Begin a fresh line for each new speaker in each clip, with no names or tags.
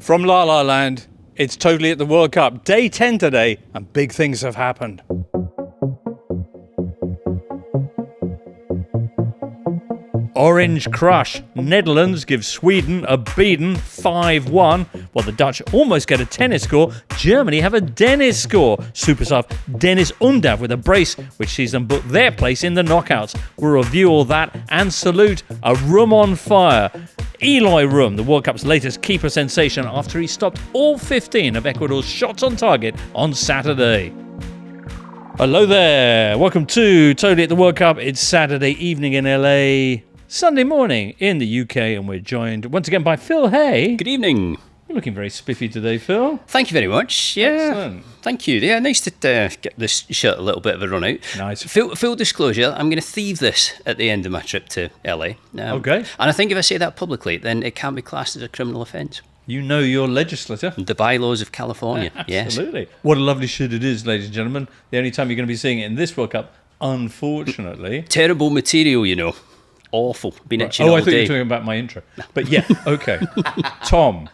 From La La Land, it's totally at the World Cup. Day 10 today, and big things have happened. Orange crush. Netherlands give Sweden a beating 5-1. While the Dutch almost get a tennis score, Germany have a Deniz score. Super sub Deniz Undav with a brace, which sees them book their place in the knockouts. We'll review all that and salute a room on fire. Eloy Room, the World Cup's latest keeper sensation after he stopped all 15 of Ecuador's shots on target on Saturday. Hello there. Welcome to Totally at the World Cup. It's Saturday evening in LA. Sunday morning in the UK, and we're joined once again by Phil Hay.
Good evening.
You're looking very spiffy today, Phil.
Thank you very much. Yeah, excellent. Thank you. Yeah, nice to get this shirt a little bit of a run out.
Nice.
Full disclosure, I'm going to thieve this at the end of my trip to LA.
Okay.
And I think if I say that publicly, then it can't be classed as a criminal offence.
You know your legislator.
The bylaws of California.
Absolutely.
Yes.
What a lovely shirt it is, ladies and gentlemen. The only time you're going to be seeing it in this World Cup, unfortunately.
Terrible material, you know. Awful. Been itching all
I thought
day.
you were talking about my intro. But yeah, okay. Tom.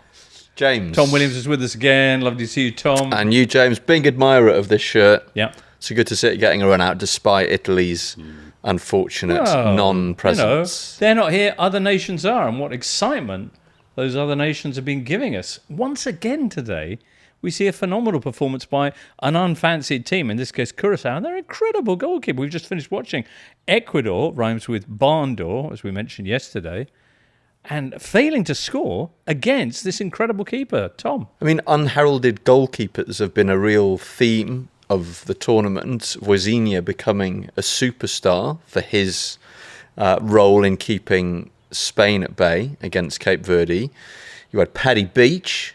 James.
Tom Williams is with us again. Lovely to see you, Tom.
And you, James, big admirer of this shirt.
Yeah.
So good to see it getting a run out despite Italy's unfortunate non-presence.
They're not here, other nations are. And what excitement those other nations have been giving us. Once again today, we see a phenomenal performance by an unfancied team, in this case Curacao, and they're incredible goalkeeper. We've just finished watching Ecuador, rhymes with barn door, as we mentioned yesterday, and failing to score against this incredible keeper, Tom.
I mean, unheralded goalkeepers have been a real theme of the tournament. Vozinha becoming a superstar for his role in keeping Spain at bay against Cape Verde. You had Paddy Beach.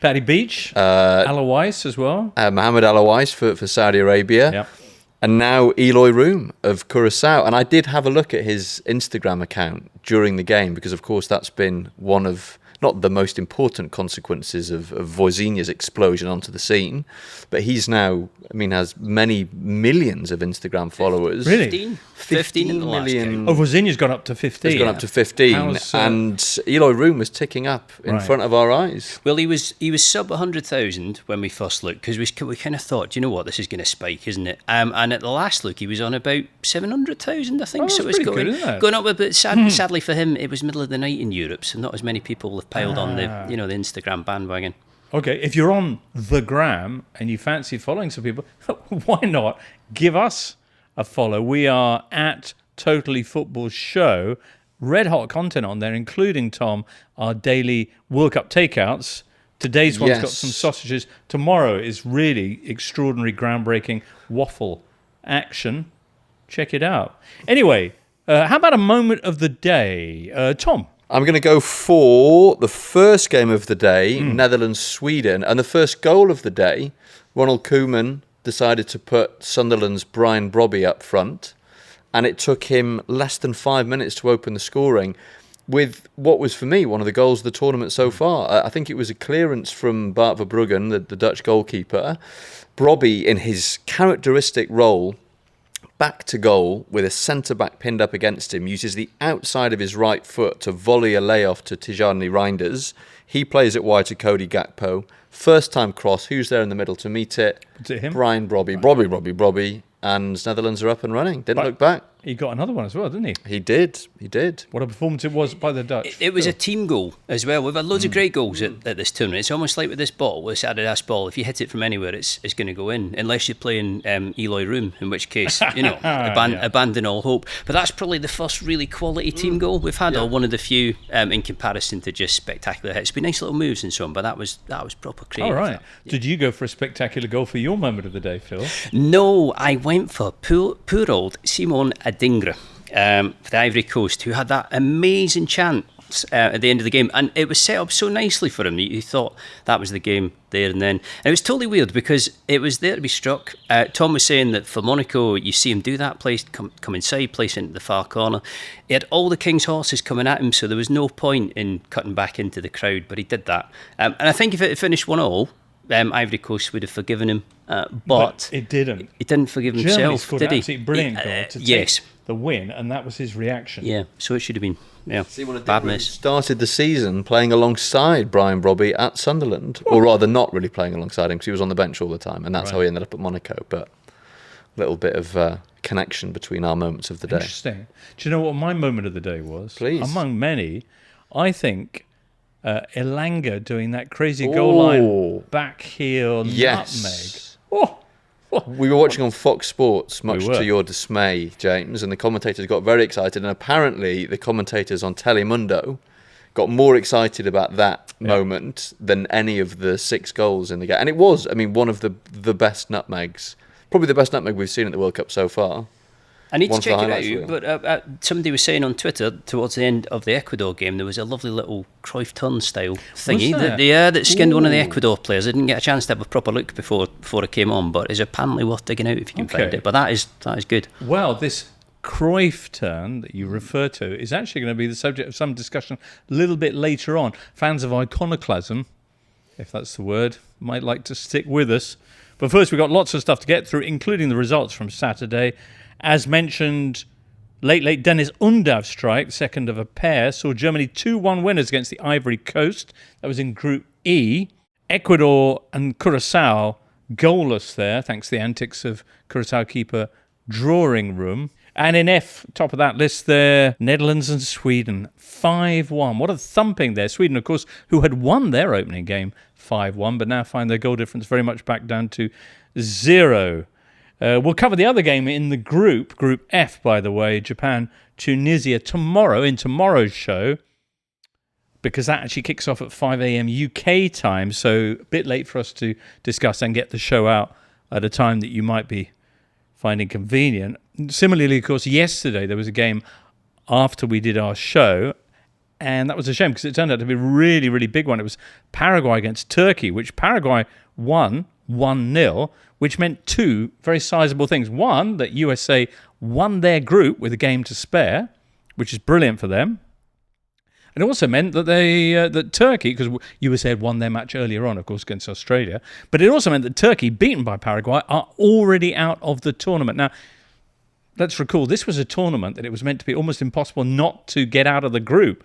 Alois as well. Mohamed Alois for Saudi Arabia.
Yep.
And now Eloy Room of Curacao. And I did have a look at his Instagram account during the game because, of course, that's been one of, not the most important consequences of Vozinha's explosion onto the scene. But he's now, has many millions of Instagram followers.
Really?
15 in the last game.
Vozinha's gone up to 15.
He's gone up to 15. And Eloy Room was ticking up in front of our eyes.
Well, he was sub 100,000 when we first looked, because we kind of thought, you know what, this is going to spike, isn't it? And at the last look, he was on about 700,000, I think.
So
it's
going
up, but sadly for him, it was middle of the night in Europe, so not as many people have piled on the Instagram bandwagon.
Okay, if you're on the gram and you fancy following some people, why not give us a follow? We are at Totally Football Show. Red hot content on there, including, Tom, our daily World Cup takeouts. Today's one's got some sausages. Tomorrow is really extraordinary, groundbreaking waffle action. Check it out. Anyway, how about a moment of the day? Tom?
I'm going to go for the first game of the day, Netherlands-Sweden, and the first goal of the day. Ronald Koeman decided to put Sunderland's Brian Brobbey up front, and it took him less than 5 minutes to open the scoring with what was, for me, one of the goals of the tournament so far. I think it was a clearance from Bart Verbruggen, the Dutch goalkeeper. Brobbey, in his characteristic role, back to goal with a centre-back pinned up against him, uses the outside of his right foot to volley a layoff to Tijani Reinders. He plays it wide to Cody Gakpo. First time cross, who's there in the middle to meet it?
Is it him?
Brian Brobbey. Brobbey. And Netherlands are up and running. Didn't look back.
He got another one as well, didn't he?
He did.
What a performance it was by the Dutch.
It was a team goal as well. We've had loads of great goals at this tournament. It's almost like with this ball, this Adidas ball, if you hit it from anywhere, it's going to go in, unless you're playing Eloy Room, in which case, abandon all hope. But that's probably the first really quality team goal we've had, or one of the few in comparison to just spectacular hits. It's been nice little moves and so on, but that was proper creative.
All right. Did you go for a spectacular goal for your moment of the day, Phil?
No, I went for poor old Simon Adingra. For the Ivory Coast, who had that amazing chance at the end of the game, and it was set up so nicely for him. You thought that was the game there and then, and it was totally weird because it was there to be struck. Tom was saying that for Monaco, you see him do that, come inside, place into the far corner. He had all the King's horses coming at him, so there was no point in cutting back into the crowd, but he did that. And I think if it had finished 1-1, Ivory Coast would have forgiven him, but
it didn't.
He didn't forgive himself,
Germany scored
did
an
he?
absolutely brilliant goal to take the win, and that was his reaction.
Yeah, so it should have been Yeah,
Simon
bad
Adingra
miss.
started the season playing alongside Brian Brobbey at Sunderland, or rather not really playing alongside him because he was on the bench all the time, and that's how he ended up at Monaco. But a little bit of connection between our moments of the day.
Interesting. Do you know what my moment of the day was?
Please.
Among many, I think Elanga doing that crazy goal line back heel
Yes.
nutmeg.
We were watching on Fox Sports, much
We were.
to your dismay, James, and the commentators got very excited. And apparently, the commentators on Telemundo got more excited about that moment than any of the 6 goals in the game. And it was, I mean, one of the best nutmegs, probably the best nutmeg we've seen at the World Cup so far.
I need
One
to
for
check
the
it
highlights
out, but somebody was saying on Twitter towards the end of the Ecuador game there was a lovely little Cruyff turn style thingy that skinned one of the Ecuador players. I didn't get a chance to have a proper look before it came on, but it's apparently worth digging out if you can find it. But that is good.
Well, this Cruyff turn that you refer to is actually going to be the subject of some discussion a little bit later on. Fans of iconoclasm, if that's the word, might like to stick with us. But first, we've got lots of stuff to get through, including the results from Saturday. As mentioned, late Deniz Undav strike, second of a pair, saw Germany 2-1 winners against the Ivory Coast. That was in Group E. Ecuador and Curacao goalless there, thanks to the antics of Curacao keeper Drawing Room. And in F, top of that list there, Netherlands and Sweden, 5-1. What a thumping there. Sweden, of course, who had won their opening game 5-1, but now find their goal difference very much back down to 0. We'll cover the other game in the Group F, by the way, Japan, Tunisia, tomorrow, in tomorrow's show, because that actually kicks off at 5 a.m. UK time, so a bit late for us to discuss and get the show out at a time that you might be finding convenient. Similarly, of course, yesterday there was a game after we did our show, and that was a shame because it turned out to be a really, really big one. It was Paraguay against Turkey, which Paraguay won 1-0, which meant 2 very sizable things. One, that USA won their group with a game to spare, which is brilliant for them. It also meant that that Turkey, because USA had won their match earlier on, of course, against Australia, but it also meant that Turkey, beaten by Paraguay, are already out of the tournament. Now, let's recall, this was a tournament that it was meant to be almost impossible not to get out of the group,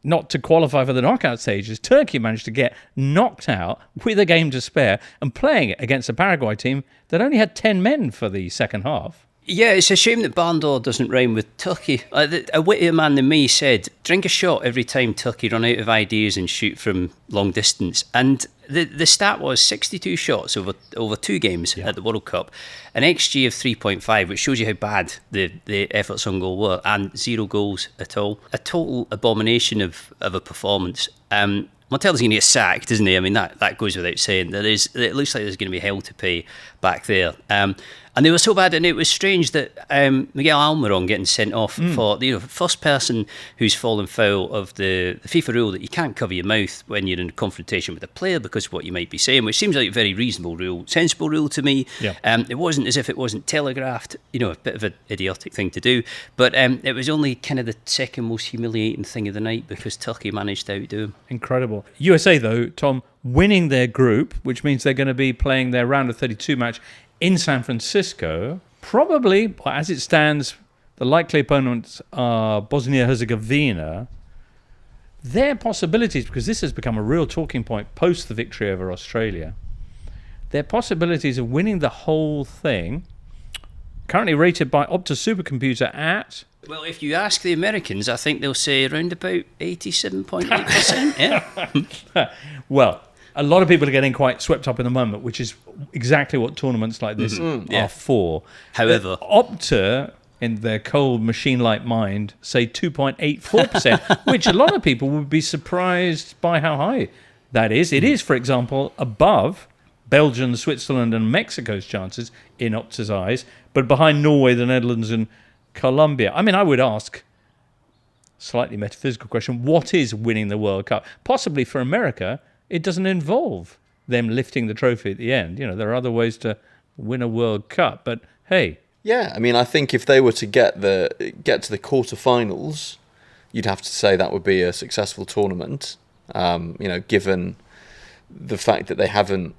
not to qualify for the knockout stages. Turkey managed to get knocked out with a game to spare and playing it against a Paraguay team that only had 10 men for the second half.
Yeah, it's a shame that Bandor doesn't rhyme with Turkey. A wittier man than me said, drink a shot every time Turkey run out of ideas and shoot from long distance. And the stat was 62 shots over 2 games at the World Cup, an XG of 3.5, which shows you how bad the efforts on goal were, and 0 goals at all. A total abomination of a performance. Montell's going to get sacked, isn't he? I mean, that goes without saying. It looks like there's going to be hell to pay back there. And they were so bad, and it was strange that Miguel Almiron getting sent off for the first person who's fallen foul of the FIFA rule that you can't cover your mouth when you're in confrontation with a player because of what you might be saying, which seems like a very reasonable rule, sensible rule to me.
Yeah.
It wasn't as if it wasn't telegraphed, a bit of an idiotic thing to do, but it was only kind of the second most humiliating thing of the night because Turkey managed to outdo him.
Incredible. USA, though, Tom, winning their group, which means they're going to be playing their round of 32 match in San Francisco. Probably, as it stands, the likely opponents are Bosnia-Herzegovina. Their possibilities, because this has become a real talking point post the victory over Australia, their possibilities of winning the whole thing, currently rated by Opta Supercomputer at...
Well, if you ask the Americans, I think they'll say around about 87.8%, yeah.
Well, a lot of people are getting quite swept up in the moment, which is exactly what tournaments like this are for.
However,
Opta, in their cold machine-like mind, say 2.84%, which a lot of people would be surprised by how high that is. It is, for example, above Belgium, Switzerland and Mexico's chances in Opta's eyes, but behind Norway, the Netherlands and Colombia. I mean, I would ask, slightly metaphysical question, what is winning the World Cup? Possibly for America, it doesn't involve them lifting the trophy at the end. There are other ways to win a World Cup, but hey.
Yeah, I mean, I think if they were to get to the quarterfinals, you'd have to say that would be a successful tournament. Given the fact that they haven't,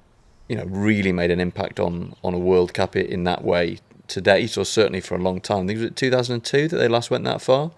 really made an impact on a World Cup in that way to date, or certainly for a long time. I think it was 2002 that they last went that far.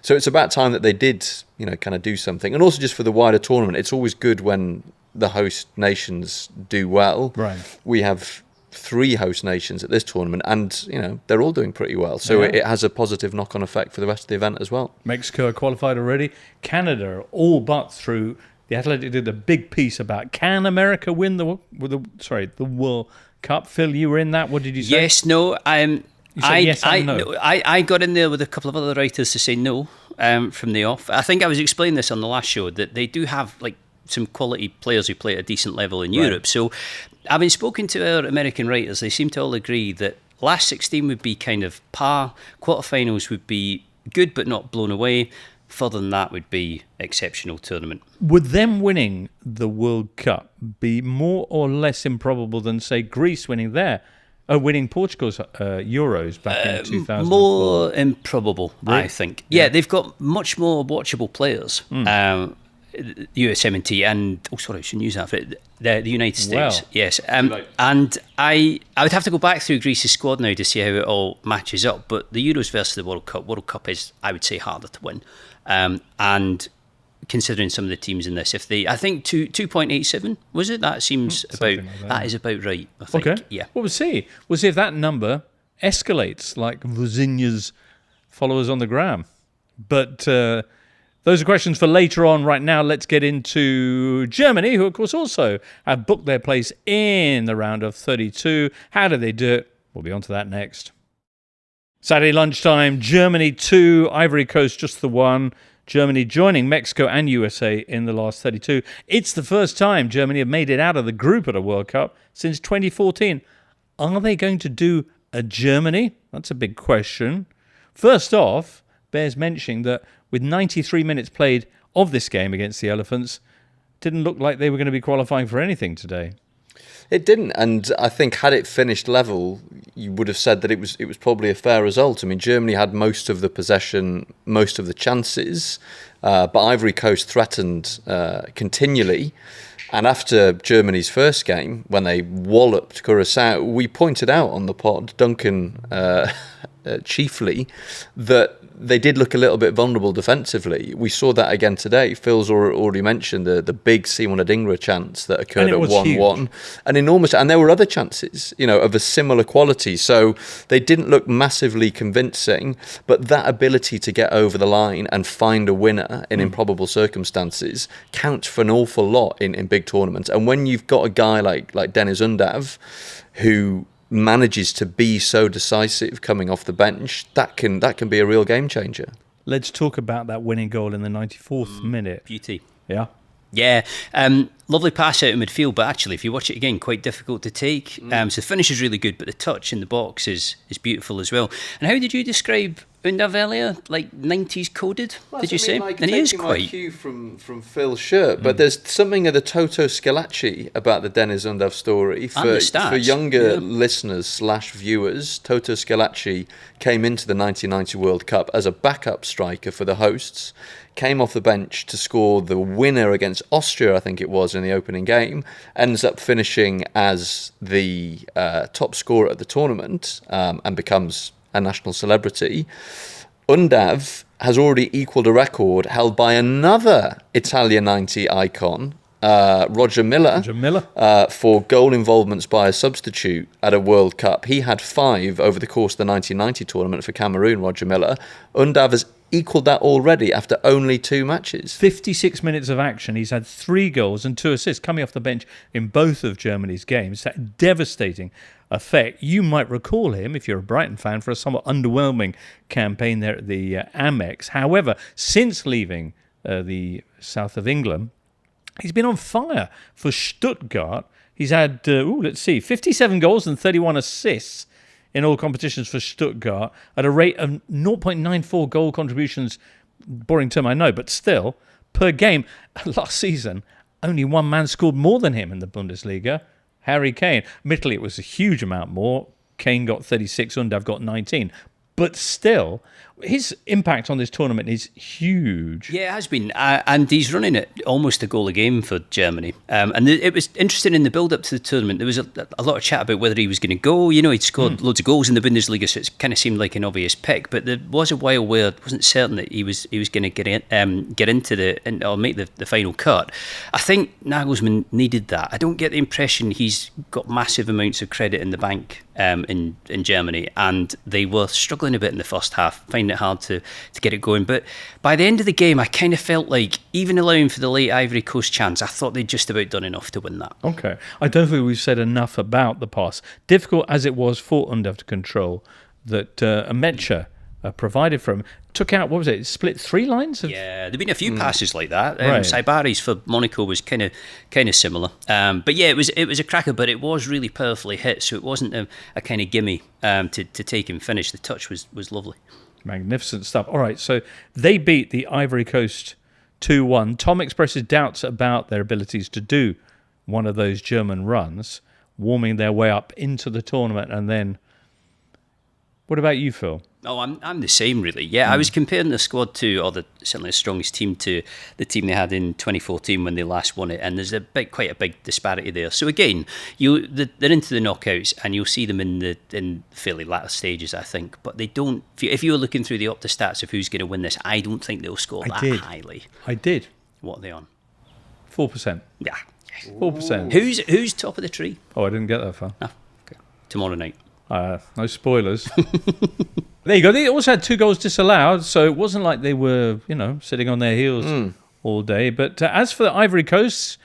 So it's about time that they did, kind of do something. And also just for the wider tournament, it's always good when the host nations do well.
Right.
We have 3 host nations at this tournament, and they're all doing pretty well. So it has a positive knock-on effect for the rest of the event as well.
Mexico are qualified already. Canada are all but through. The Athletic did a big piece about, can America win the World Cup? Phil, you were in that. What did you say?
Yes, no.
You said yes and no.
No, I got in there with a couple of other writers to say no from the off. I think I was explaining this on the last show, that they do have some quality players who play at a decent level in Europe. So having spoken to our American writers, they seem to all agree that last 16 would be kind of par, quarterfinals would be good but not blown away. Further than that would be exceptional tournament.
Would them winning the World Cup be more or less improbable than, say, Greece winning Portugal's Euros back in 2004?
More improbable,
Really?
I think. Yeah, they've got much more watchable players. USMNT and I shouldn't use that. The United States, yes. And I would have to go back through Greece's squad now to see how it all matches up. But the Euros versus the World Cup is, I would say, harder to win. And considering some of the teams in this, I think 2.87 was it? That seems that is about right. I think.
Okay.
Yeah.
Well, we'll see. We'll see if that number escalates like Vuzinha's followers on the gram. But those are questions for later on. Right now, let's get into Germany, who, of course, also have booked their place in the round of 32. How did they do it? We'll be on to that next. Saturday lunchtime, Germany 2, Ivory Coast just the 1. Germany joining Mexico and USA in the last 32. It's the first time Germany have made it out of the group at a World Cup since 2014. Are they going to do a Germany? That's a big question. First off, bears mentioning that with 93 minutes played of this game against the Elephants, didn't look like they were going to be qualifying for anything today.
It didn't, and I think had it finished level, you would have said that it was probably a fair result. I mean, Germany had most of the possession, most of the chances, but Ivory Coast threatened continually. And after Germany's first game, when they walloped Curacao, we pointed out on the pod, Duncan chiefly, that they did look a little bit vulnerable defensively. We saw that again today. Phil's already mentioned the big Simon Adingra chance that occurred at 1-1. An enormous, and there were other chances, of a similar quality. So they didn't look massively convincing, but that ability to get over the line and find a winner in improbable circumstances counts for an awful lot in big tournaments. And when you've got a guy like Deniz Undav, who manages to be so decisive coming off the bench, that can be a real game changer.
Let's talk about that winning goal in the 94th minute.
Beauty.
Yeah.
Yeah, lovely pass out in midfield, but actually, if you watch it again, quite difficult to take. So the finish is really good, but the touch in the box is beautiful as well. And how did you describe Undav earlier? Like 90s coded, did you say? And he is quite.
My cue from Phil's shirt, but there's something of the Toto Schillaci about the Deniz Undav story for younger listeners / viewers. Toto Schillaci came into the 1990 World Cup as a backup striker for the hosts. Came off the bench to score the winner against Austria, I think it was, in the opening game. Ends up finishing as the top scorer at the tournament and becomes a national celebrity. Undav has already equalled a record held by another Italia 90 icon, Roger Miller, for goal involvements by a substitute at a World Cup. He had 5 over the course of the 1990 tournament for Cameroon, Roger Miller. Undav has equalled that already after only 2 matches.
56 minutes of action. He's had 3 goals and 2 assists coming off the bench in both of Germany's games. That devastating effect. You might recall him, if you're a Brighton fan, for a somewhat underwhelming campaign there at the Amex. However, since leaving the south of England, he's been on fire for Stuttgart. He's had, 57 goals and 31 assists in all competitions for Stuttgart at a rate of 0.94 goal contributions. Boring term, I know, but still, per game. Last season, only one man scored more than him in the Bundesliga, Harry Kane. Admittedly, it was a huge amount more. Kane got 36, Undav got 19. But still, his impact on this tournament is huge.
Yeah, it has been. And he's running it almost a goal a game for Germany. And it was interesting in the build-up to the tournament. There was a lot of chat about whether he was going to go. You know, he'd scored loads of goals in the Bundesliga, so it kind of seemed like an obvious pick. But there was a while where it wasn't certain that he was going to get into or make the final cut. I think Nagelsmann needed that. I don't get the impression he's got massive amounts of credit in the bank in Germany, and they were struggling a bit in the first half, finding it hard to get it going. But by the end of the game, I kind of felt like, even allowing for the late Ivory Coast chance, I thought they'd just about done enough to win that.
Okay. I don't think we've said enough about the pass. Difficult as it was for Undav to control, that Amecha provided for him. Took out, what was it, split 3 lines?
Yeah, there've been a few passes like that.
Right.
Saibari's for Monaco was kind of similar. But yeah, it was a cracker, but it was really powerfully hit, so it wasn't a kind of gimme to take and finish. The touch was lovely.
Magnificent stuff. All right, so they beat the Ivory Coast 2-1. Tom expresses doubts about their abilities to do one of those German runs, warming their way up into the tournament. And then, what about you, Phil?
Oh, I'm the same, really. Yeah, I was comparing the squad to, certainly the strongest team, to the team they had in 2014 when they last won it, and there's quite a big disparity there. So again, they're into the knockouts, and you'll see them in fairly latter stages, I think. But they don't. If you were looking through the Opta stats of who's going to win this, I don't think they'll score highly.
I did.
What are they on?
4%.
Yeah.
4%.
Who's top of the tree?
Oh, I didn't get that far.
Oh, okay. Tomorrow night.
No spoilers. There you go. They also had 2 goals disallowed, so it wasn't like they were, sitting on their heels all day. But as for the Ivory Coast,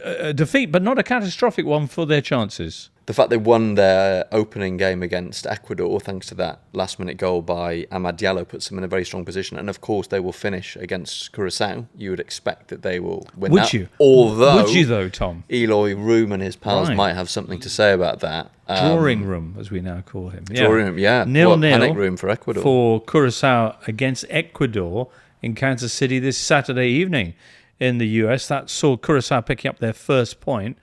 a defeat, but not a catastrophic one for their chances.
The fact they won their opening game against Ecuador, thanks to that last-minute goal by Amad Diallo, puts them in a very strong position. And, of course, they will finish against Curacao. You would expect that they will win that.
Would you?
Although,
Would you, though, Tom?
Eloy Room and his pals
Right.
might have something to say about that.
Drawing room, as we now call him. Yeah.
Drawing room, yeah.
0-0
panic room for Ecuador.
For Curacao against Ecuador in Kansas City this Saturday evening in the US. That saw Curacao picking up their first point.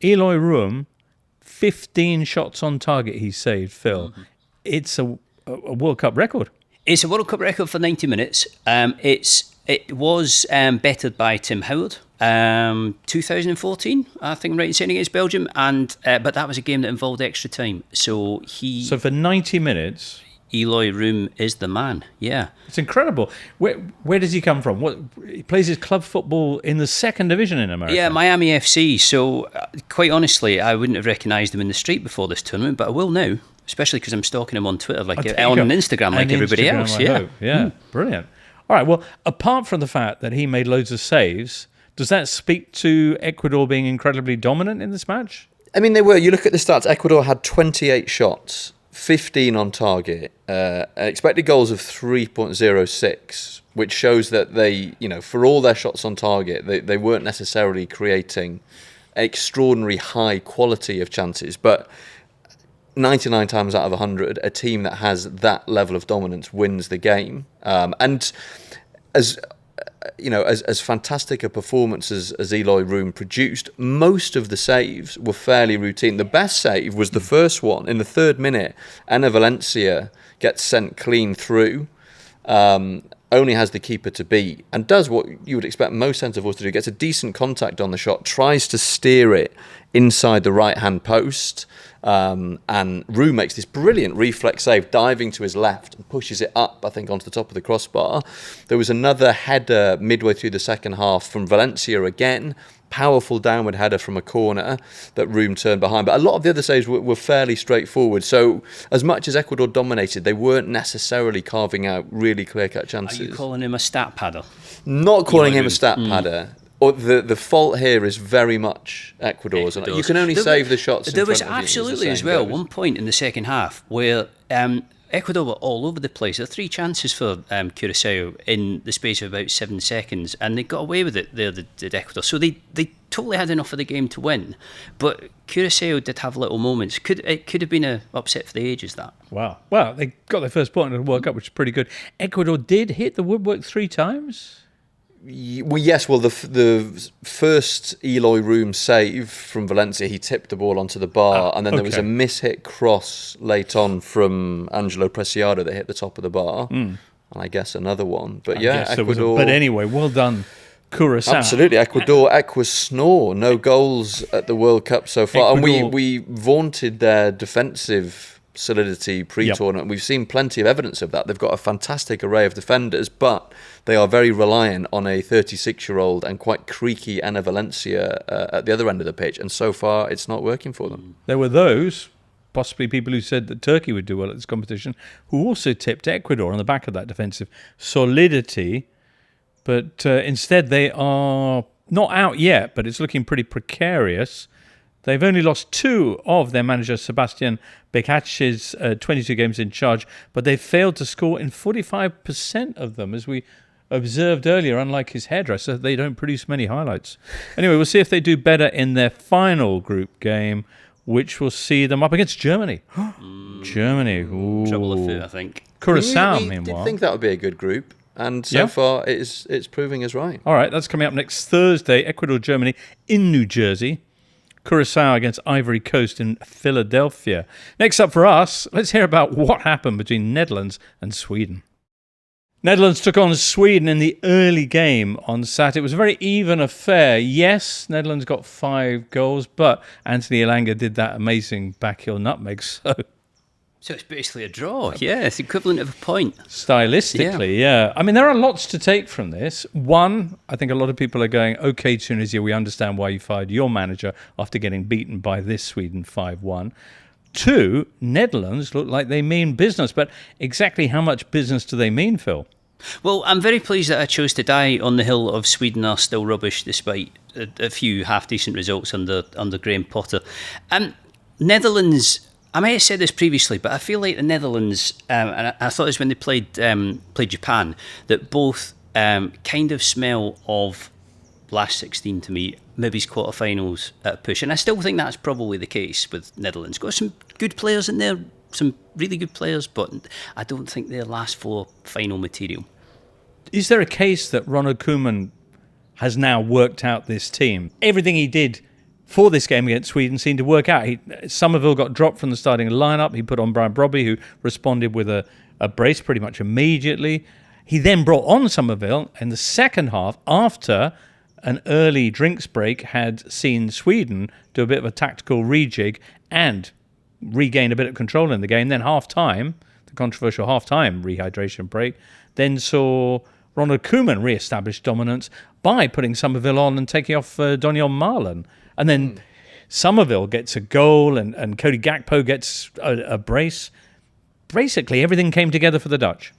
Eloy Room, 15 shots on target he saved, Phil. Mm-hmm. It's a World Cup record.
It's a World Cup record for 90 minutes. It was bettered by Tim Howard, 2014, I think I'm right in saying, against Belgium, but that was a game that involved extra time. So
for 90 minutes,
Eloy Room is the man. Yeah,
it's incredible. Where does he come from? He plays his club football in the 2nd division in America.
Yeah, Miami FC. So quite honestly, I wouldn't have recognised him in the street before this tournament, but I will now, especially because I'm stalking him on Twitter, on Instagram, like everybody else.
Yeah, brilliant. All right, well, apart from the fact that he made loads of saves, does that speak to Ecuador being incredibly dominant in this match?
I mean, they were. You look at the stats, Ecuador had 28 shots, 15 on target, expected goals of 3.06, which shows that they, for all their shots on target, they weren't necessarily creating extraordinary high quality of chances, but 99 times out of 100, a team that has that level of dominance wins the game. And as fantastic a performance as Eloy Room produced, most of the saves were fairly routine. The best save was the first one in the 3rd minute. Ana Valencia gets sent clean through, only has the keeper to beat, and does what you would expect most centre-forwards to do. Gets a decent contact on the shot, tries to steer it inside the right-hand post, and Room makes this brilliant reflex save, diving to his left and pushes it up, I think, onto the top of the crossbar. There was another header midway through the second half from Valencia again, powerful downward header from a corner that Room turned behind. But a lot of the other saves were fairly straightforward. So as much as Ecuador dominated, they weren't necessarily carving out really clear-cut chances.
Are you calling him a stat padder?
Not calling him a stat padder. Or the fault here is very much Ecuador's. You can only save the shots.
There was absolutely as well one point in the second half where Ecuador were all over the place. There were 3 chances for Curacao in the space of about 7 seconds, and they got away with it there, did Ecuador. So they totally had enough of the game to win. But Curacao did have little moments. It could have been an upset for the ages, that.
Wow. Well, they got their first point in the World Cup, which is pretty good. Ecuador did hit the woodwork 3 times.
Yes. Well, the first Eloy Room save from Valencia, he tipped the ball onto the bar, and then there was a mishit cross late on from Angelo Preciado that hit the top of the bar, and I guess another one. But Ecuador.
But anyway, well done, Curacao.
Absolutely, Ecuador snore. No goals at the World Cup so far, and we vaunted their defensive solidity pre-tournament. We've seen plenty of evidence of that. They've got a fantastic array of defenders, but they are very reliant on a 36-year-old and quite creaky Enner Valencia at the other end of the pitch, and so far it's not working for them.
There were those, possibly people who said that Turkey would do well at this competition, who also tipped Ecuador on the back of that defensive solidity, but instead they are not out yet, but it's looking pretty precarious. They've only lost 2 of their manager, Sebastian Becacci's 22 games in charge, but they've failed to score in 45% of them, as we observed earlier. Unlike his hairdresser, they don't produce many highlights. Anyway, we'll see if they do better in their final group game, which will see them up against Germany. Germany. Ooh.
Trouble afoot, I think.
Curacao,
we
meanwhile.
did think that would be a good group, and so far it's proving us right.
All right, that's coming up next Thursday. Ecuador, Germany in New Jersey. Curacao against Ivory Coast in Philadelphia. Next up for us, let's hear about what happened between Netherlands and Sweden. Netherlands took on Sweden in the early game on Saturday. It was a very even affair. Yes, Netherlands got 5 goals, but Anthony Elanga did that amazing backheel nutmeg,
So it's basically a draw. Yeah, it's equivalent of a point.
Stylistically, yeah. I mean, there are lots to take from this. One, I think a lot of people are going, okay, Tunisia, we understand why you fired your manager after getting beaten by this Sweden 5-1. 2, Netherlands look like they mean business, but exactly how much business do they mean, Phil?
Well, I'm very pleased that I chose to die on the hill of Sweden are still rubbish, despite a few half-decent results under Graham Potter. Netherlands, I may have said this previously, but I feel like the Netherlands, and I thought it was when they played Japan, that both kind of smell of last 16 to me, maybe it's quarterfinals at a push. And I still think that's probably the case with Netherlands. Got some good players in there, some really good players, but I don't think they're last 4 final material.
Is there a case that Ronald Koeman has now worked out this team? Everything he did for this game against Sweden seemed to work out. Somerville got dropped from the starting lineup. He put on Brobbey, who responded with a brace pretty much immediately. He then brought on Somerville in the second half after an early drinks break had seen Sweden do a bit of a tactical rejig and regain a bit of control in the game. Then half-time, the controversial half-time rehydration break, then saw Ronald Koeman re-establish dominance by putting Somerville on and taking off Doniel Marlon. And then Somerville gets a goal and Cody Gakpo gets a brace. Basically, everything came together for the Dutch.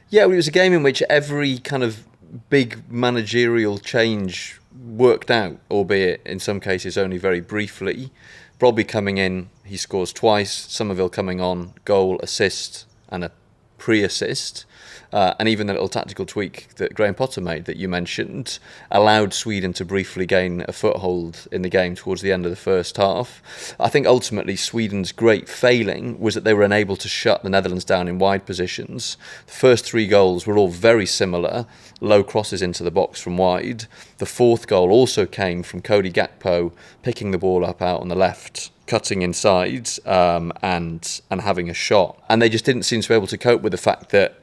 Yeah, well, it was a game in which every kind of big managerial change worked out, albeit in some cases only very briefly. Brobbey coming in, he scores twice. Somerville coming on, goal, assist, and a pre-assist. And even the little tactical tweak that Graham Potter made that you mentioned allowed Sweden to briefly gain a foothold in the game towards the end of the first half. I think ultimately Sweden's great failing was that they were unable to shut the Netherlands down in wide positions. The first 3 goals were all very similar, low crosses into the box from wide. The 4th goal also came from Cody Gakpo picking the ball up out on the left, cutting inside and having a shot. And they just didn't seem to be able to cope with the fact that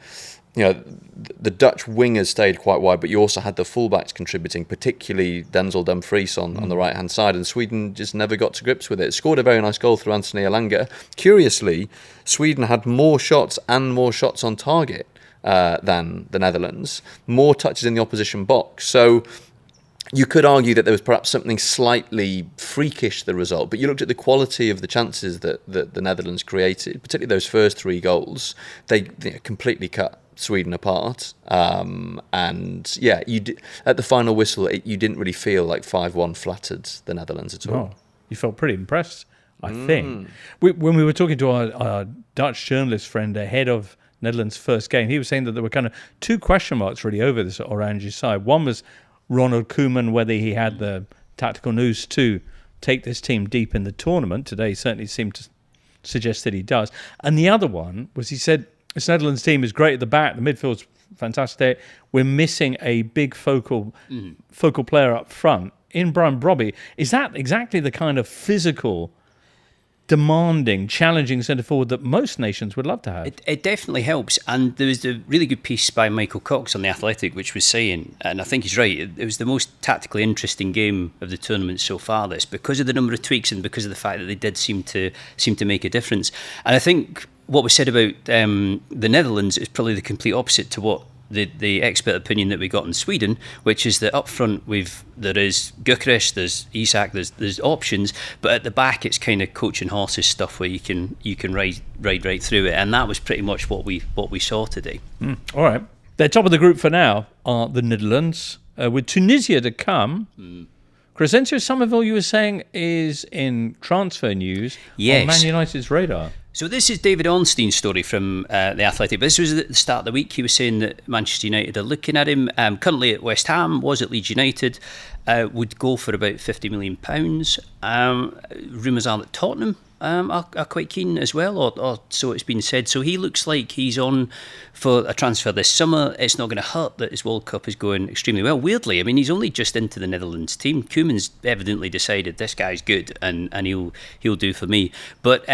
the Dutch wingers stayed quite wide, but you also had the fullbacks contributing, particularly Denzel Dumfries on the right-hand side, and Sweden just never got to grips with it. Scored a very nice goal through Anthony Elanga. Curiously, Sweden had more shots on target than the Netherlands, more touches in the opposition box. So you could argue that there was perhaps something slightly freakish to the result, but you looked at the quality of the chances that the Netherlands created, particularly those first 3 goals, they completely cut Sweden apart. And yeah, at the final whistle, you didn't really feel like 5-1 flattered the Netherlands at all.
Oh, you felt pretty impressed, I think. When we were talking to our Dutch journalist friend ahead of Netherlands' first game, he was saying that there were kind of 2 question marks really over this Orange side. One was Ronald Koeman, whether he had the tactical nous to take this team deep in the tournament. Today certainly seemed to suggest that he does. And the other one was, he said, this Netherlands team is great at the back, the midfield's fantastic. We're missing a big focal player up front in Brian Brobbey. Is that exactly the kind of physical, demanding, challenging centre forward that most nations would love to have?
It definitely helps. And there was a really good piece by Michael Cox on The Athletic, which was saying, and I think he's right, it was the most tactically interesting game of the tournament so far, this, because of the number of tweaks and because of the fact that they did seem to make a difference. And I think what was said about the Netherlands is probably the complete opposite to what the expert opinion that we got in Sweden, which is that up front there is Gyökeres, there's Isak, there's options, but at the back it's kind of coach and horses stuff where you can ride right through it, and that was pretty much what we saw today.
All right, they're top of the group for now are the Netherlands, with Tunisia to come. Crescencio Somerville, you were saying, is in transfer news on Man United's radar.
So this is David Ornstein's story from The Athletic. But this was at the start of the week. He was saying that Manchester United are looking at him. Currently at West Ham, was at Leeds United, would go for about £50 million. Rumours are that Tottenham are quite keen as well, or so it's been said. So he looks like he's on for a transfer this summer. It's not going to hurt that his World Cup is going extremely well. Weirdly, I mean, he's only just into the Netherlands team. Koeman's evidently decided this guy's good and he'll do for me. But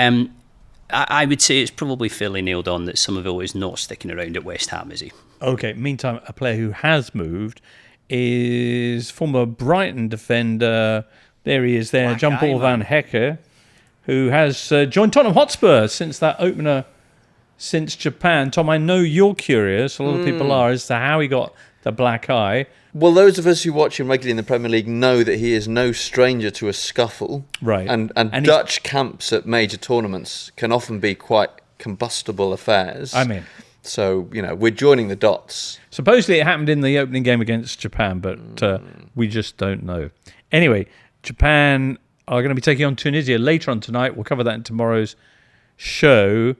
I would say it's probably fairly nailed on that Somerville is not sticking around at West Ham, is he?
Okay, meantime, a player who has moved is former Brighton defender, there he is there, Jean-Paul Van Hecke, who has joined Tottenham Hotspur since that opener since Japan. Tom, I know you're curious, a lot of people are, as to how he got the black eye.
Well, those of us who watch him regularly in the Premier League know that he is no stranger to a scuffle.
Right.
And Dutch camps at major tournaments can often be quite combustible affairs.
I mean.
So, we're joining the dots.
Supposedly it happened in the opening game against Japan, but we just don't know. Anyway, Japan are going to be taking on Tunisia later on tonight. We'll cover that in tomorrow's show.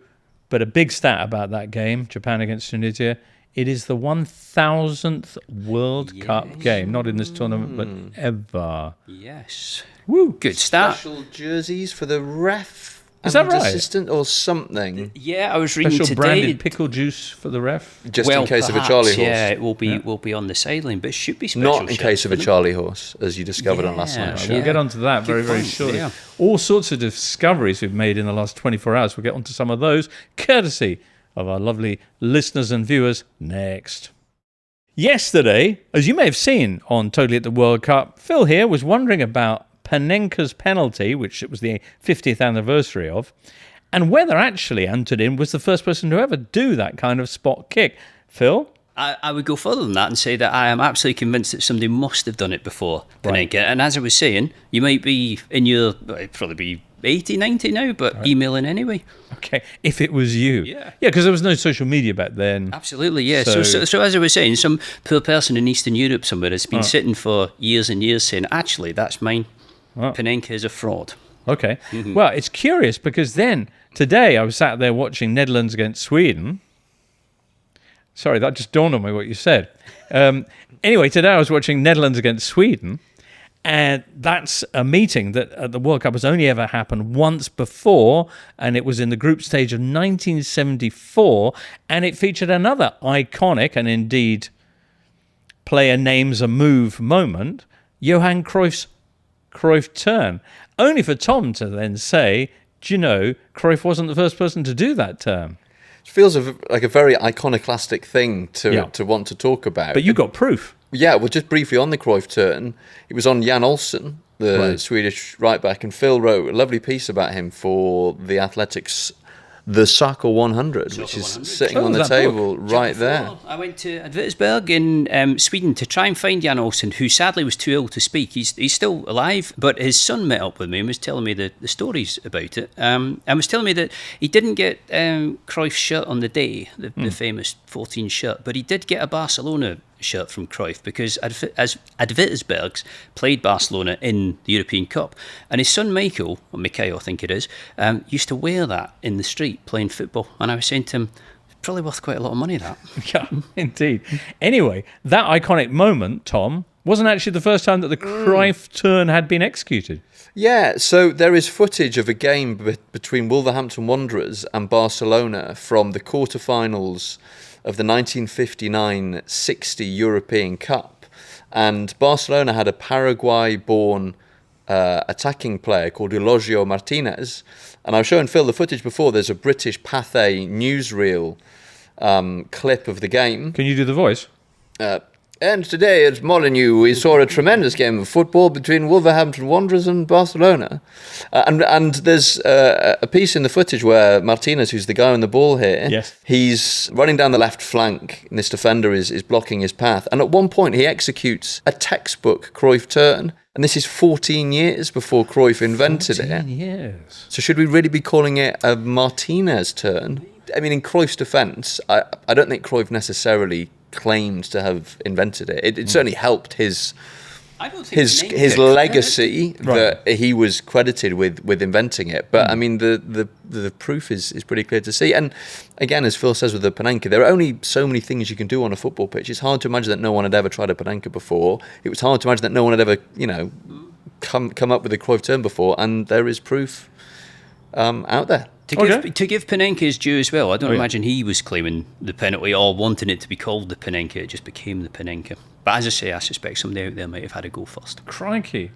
But a big stat about that game, Japan against Tunisia, it is the 1000th World Cup game, not in this tournament, but ever.
Yes.
Woo.
Good start.
Special jerseys for the ref
Is that right?
assistant or something.
Yeah, I was reading
Special
today.
branded pickle juice for the ref?
Just in case of a Charlie horse.
Yeah, it will be on the sideline, but it should be special.
Not in case of a Charlie horse, as you discovered on last night's show.
We'll get onto that very, very shortly. Yeah. All sorts of discoveries we've made in the last 24 hours. We'll get onto some of those, courtesy of our lovely listeners and viewers next. Yesterday, as you may have seen on Totally at the World Cup, Phil here was wondering about Panenka's penalty, which it was the 50th anniversary of, and whether actually Antonin was the first person to ever do that kind of spot kick. Phil?
I would go further than that and say that I am absolutely convinced that somebody must have done it before Panenka.
Right.
And as I was saying, you might be in your, it'd probably be 80, 90 now, but emailing anyway.
Okay, if it was you.
Yeah,
because there was no social media back then.
Absolutely, yeah. So as I was saying, some poor person in Eastern Europe somewhere has been sitting for years and years saying, actually, that's mine. Panenka is a fraud.
Okay. Well, it's curious because then, today, I was sat there watching Netherlands against Sweden. Sorry, that just dawned on me what you said. Anyway, today I was watching Netherlands against Sweden, and that's a meeting that at the World Cup has only ever happened once before, and it was in the group stage of 1974, and it featured another iconic and indeed player names a move moment, Johan Cruyff's Cruyff turn, only for Tom to then say, do you know, Cruyff wasn't the first person to do that turn.
It feels like a very iconoclastic thing to want to talk about.
But you got proof.
Yeah, well, just briefly on the Cruyff turn, it was on Jan Olsen, the Swedish right-back, and Phil wrote a lovely piece about him for The Athletic's The Soccer 100, which is sitting on the table right there.
I went to Advertisberg in Sweden to try and find Jan Olsen, who sadly was too ill to speak. He's still alive, but his son met up with me and was telling me the stories about it. And was telling me that he didn't get Cruyff's shirt on the day, the famous 14 shirt, but he did get a Barcelona shirt from Cruyff because as Advertisbergs played Barcelona in the European Cup, and his son Michael, or Mikhail I think it is, used to wear that in the street playing football, and I was saying to him, it's probably worth quite a lot of money, that.
Yeah, indeed. Anyway, that iconic moment, Tom, wasn't actually the first time that the Cruyff turn had been executed.
Yeah, so there is footage of a game between Wolverhampton Wanderers and Barcelona from the quarterfinals of the 1959-60 European Cup. And Barcelona had a Paraguay-born attacking player called Eulogio Martinez. And I was showing Phil the footage before. There's a British Pathé newsreel clip of the game.
Can you do the voice?
And today at Molineux, we saw a tremendous game of football between Wolverhampton Wanderers and Barcelona. And there's a piece in the footage where Martinez, who's the guy on the ball here,
yes,
he's running down the left flank, and this defender is blocking his path. And at one point, he executes a textbook Cruyff turn. And this is 14 years before Cruyff invented
14
it.
years.
So should we really be calling it a Martinez turn? I mean, in Cruyff's defence, I don't think Cruyff necessarily claimed to have invented it. It certainly helped his legacy that he was credited with inventing it. But I mean, the proof is pretty clear to see. And again, as Phil says with the Panenka, there are only so many things you can do on a football pitch. It's hard to imagine that no one had ever tried a Panenka before. It was hard to imagine that no one had ever, come up with a Cruyff turn before. And there is proof out there.
To give Panenka his due as well, I don't imagine he was claiming the penalty or wanting it to be called the Panenka. It just became the Panenka. But as I say, I suspect somebody out there might have had a go first.
Crikey.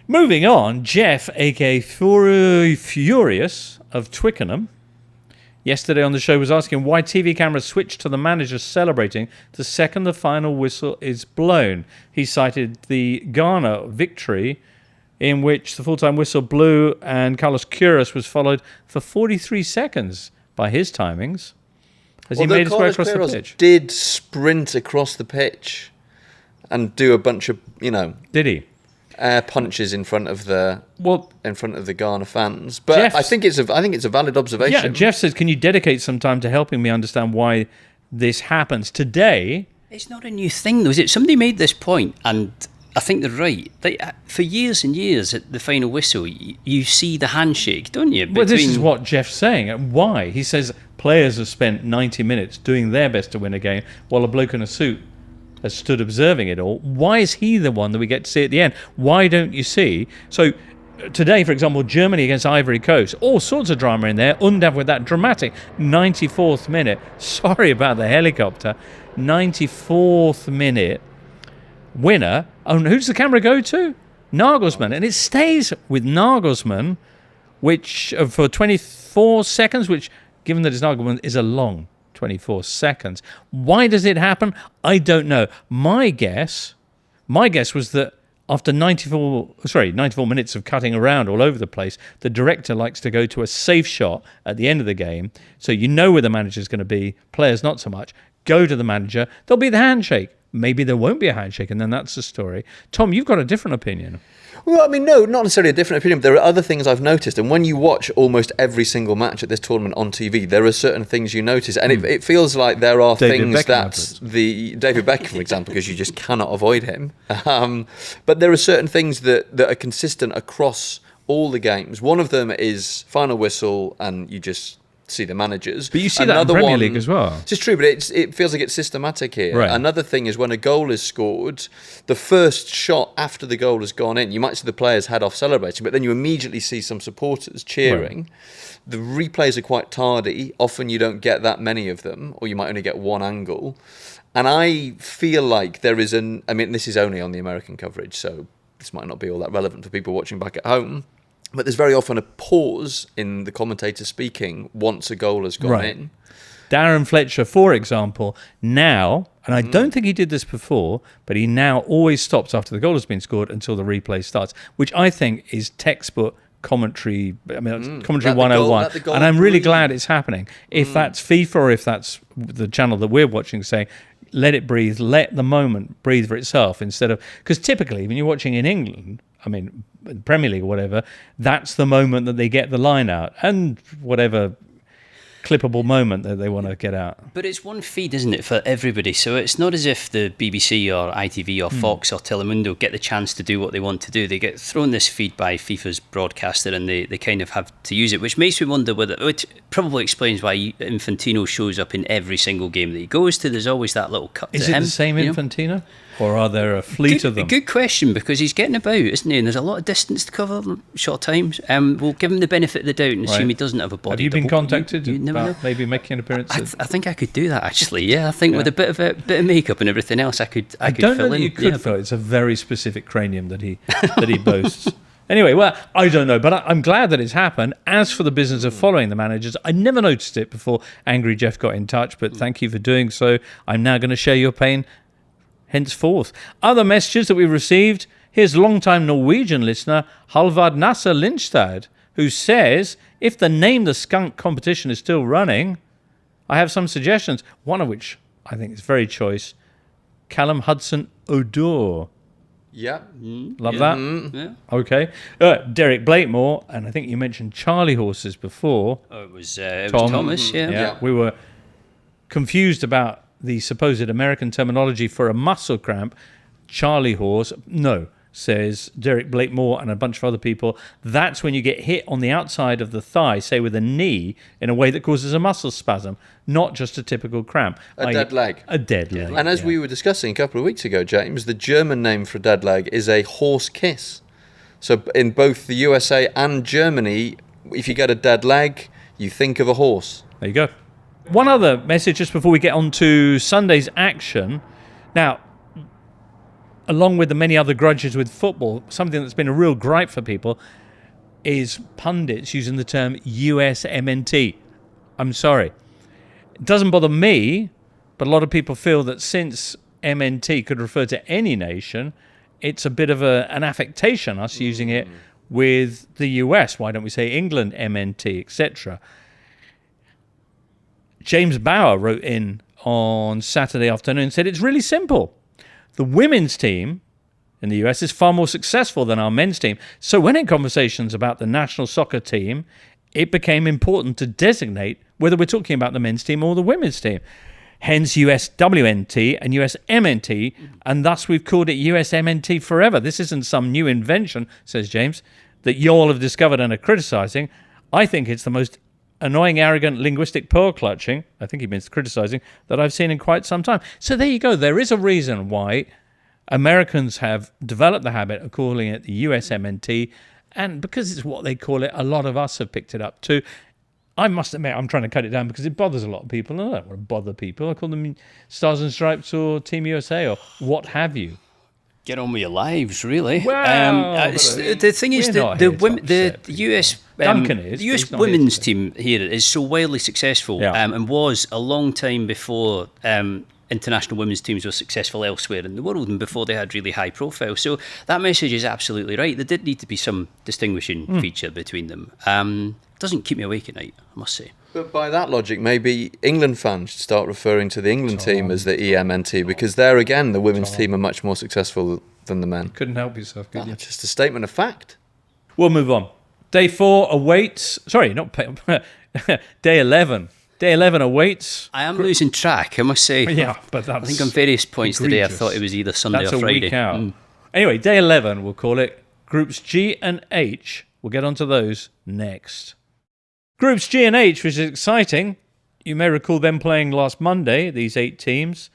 Moving on, Jeff, a.k.a. Furious of Twickenham, yesterday on the show was asking why TV cameras switched to the manager celebrating the second the final whistle is blown. He cited the Ghana victory, in which the full-time whistle blew and Carlos Queiroz was followed for 43 seconds by his timings as he made his way across the pitch.
Did sprint across the pitch and do a bunch of,
Did he?
Air punches in front of the Ghana fans. But
Jeff's,
I think it's a valid observation.
Yeah, Jeff says, can you dedicate some time to helping me understand why this happens today?
It's not a new thing, though, is it? Somebody made this point, and I think they're right. For years and years at the final whistle, you see the handshake, don't you?
Well, this is what Jeff's saying. Why? He says players have spent 90 minutes doing their best to win a game while a bloke in a suit has stood observing it all. Why is he the one that we get to see at the end? Why don't you see? So today, for example, Germany against Ivory Coast, all sorts of drama in there. Undav with that dramatic 94th minute. Sorry about the helicopter. 94th minute winner. Oh, and who does the camera go to? Nagelsmann. And it stays with Nagelsmann, which for 24 seconds, which, given that it's Nagelsmann, is a long 24 seconds. Why does it happen? I don't know. My guess was that after 94 minutes of cutting around all over the place, the director likes to go to a safe shot at the end of the game, so you know where the manager's going to be, players not so much. Go to the manager. There'll be the handshake. Maybe there won't be a handshake, and then that's the story. Tom, you've got a different opinion.
Well, I mean, no, not necessarily a different opinion, but there are other things I've noticed. And when you watch almost every single match at this tournament on TV, there are certain things you notice. And it feels like there are David Beckham, for example, because you just cannot avoid him. But there are certain things that are consistent across all the games. One of them is final whistle, and you just see the managers.
But you see that in Premier League as well.
It's true, but it feels like it's systematic here.
Right.
Another thing is when a goal is scored, the first shot after the goal has gone in, you might see the players head off celebrating, but then you immediately see some supporters cheering. Right. The replays are quite tardy. Often you don't get that many of them, or you might only get one angle. And I feel like there is this is only on the American coverage, so this might not be all that relevant for people watching back at home. But there's very often a pause in the commentator speaking once a goal has gone in.
Darren Fletcher, for example, now, and I don't think he did this before, but he now always stops after the goal has been scored until the replay starts, which I think is textbook commentary. I mean, commentary 101. And I'm really glad it's happening. If that's FIFA or if that's the channel that we're watching saying, let it breathe, let the moment breathe for itself instead of... Because typically, when you're watching in England, I mean, Premier League or whatever, that's the moment that they get the line out and whatever clippable moment that they want to get out.
But it's one feed, isn't it, for everybody? So it's not as if the BBC or ITV or Fox or Telemundo get the chance to do what they want to do. They get thrown this feed by FIFA's broadcaster and they kind of have to use it, which makes me wonder which probably explains why Infantino shows up in every single game that he goes to. There's always that little cut
Is
to
it
him,
the same Infantino? Or are there a fleet of them?
Good question, because he's getting about, isn't he? And there's a lot of distance to cover, short times. We'll give him the benefit of the doubt and assume he doesn't have a body.
Have you been contacted
You never
about maybe making an appearance?
I think I could do that actually. Yeah, I think with a bit of makeup and everything else, I could. I could
don't
fill
know that
in.
you could, Phil. It's a very specific cranium that he boasts. Anyway, well, I don't know, but I'm glad that it's happened. As for the business of following the managers, I never noticed it before Angry Jeff got in touch, but thank you for doing so. I'm now going to share your pain henceforth. Other messages that we received. Here's long-time Norwegian listener Halvard Nasser Lindstad, who says, if the Name the Skunk competition is still running, I have some suggestions, one of which I think is very choice. Callum Hudson-Odoi.
Yeah.
Love that?
Yeah.
Okay. Derek Blakemore, and I think you mentioned Charlie horses before.
Oh, it was Thomas, yeah.
Yeah. We were confused about the supposed American terminology for a muscle cramp. Charlie horse, no, says Derek Blakemore and a bunch of other people. That's when you get hit on the outside of the thigh, say with a knee, in a way that causes a muscle spasm, not just a typical cramp.
A dead leg.
A dead leg.
And as we were discussing a couple of weeks ago, James, the German name for a dead leg is a horse kiss. So in both the USA and Germany, if you get a dead leg, you think of a horse.
There you go. One other message just before we get on to Sunday's action. Now, along with the many other grudges with football, something that's been a real gripe for people is pundits using the term USMNT. I'm sorry. It doesn't bother me, but a lot of people feel that since MNT could refer to any nation, it's a bit of an affectation, us using it with the US. Why don't we say England MNT, etc.? James Bauer wrote in on Saturday afternoon and said it's really simple. The women's team in the US is far more successful than our men's team. So when in conversations about the national soccer team, it became important to designate whether we're talking about the men's team or the women's team. Hence USWNT and USMNT, and thus we've called it USMNT forever. This isn't some new invention, says James, that you all have discovered and are criticising. I think it's the most annoying, arrogant, linguistic pearl clutching, I think he means criticising, that I've seen in quite some time. So there you go. There is a reason why Americans have developed the habit of calling it the USMNT, and because it's what they call it, a lot of us have picked it up too. I must admit, I'm trying to cut it down because it bothers a lot of people, and I don't want to bother people. I call them Stars and Stripes or Team USA or what have you.
Get on with your lives, really.
Well,
the thing is, the US
Duncan is,
the US women's team here is so wildly successful, and was a long time before international women's teams were successful elsewhere in the world and before they had really high profile. So that message is absolutely right. There did need to be some distinguishing feature between them. Doesn't keep me awake at night, I must say.
But by that logic, maybe England fans should start referring to the England team as the EMNT, because there again, the women's team are much more successful than the men.
Couldn't help yourself, could you?
Just a statement of fact.
We'll move on. Day 4 awaits... Sorry, not... Day 11. Day 11 awaits...
I am losing track, I must say.
Yeah, but that's...
I think on various points today, I thought it was either Sunday or Friday.
That's a week out. Anyway, Day 11, we'll call it. Groups G and H. We'll get onto those next. Groups G and H, which is exciting. You may recall them playing last Monday, these 8 teams,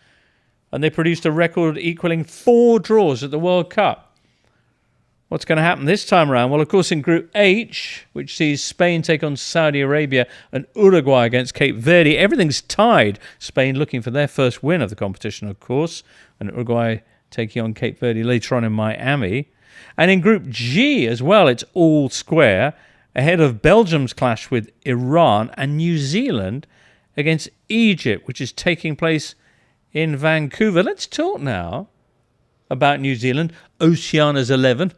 and they produced a record equaling 4 draws at the World Cup. What's going to happen this time around? Well, of course, in Group H, which sees Spain take on Saudi Arabia and Uruguay against Cape Verde, everything's tied. Spain looking for their first win of the competition, of course, and Uruguay taking on Cape Verde later on in Miami. And in Group G as well, it's all square, ahead of Belgium's clash with Iran and New Zealand against Egypt, which is taking place in Vancouver. Let's talk now about New Zealand, Oceania's 11,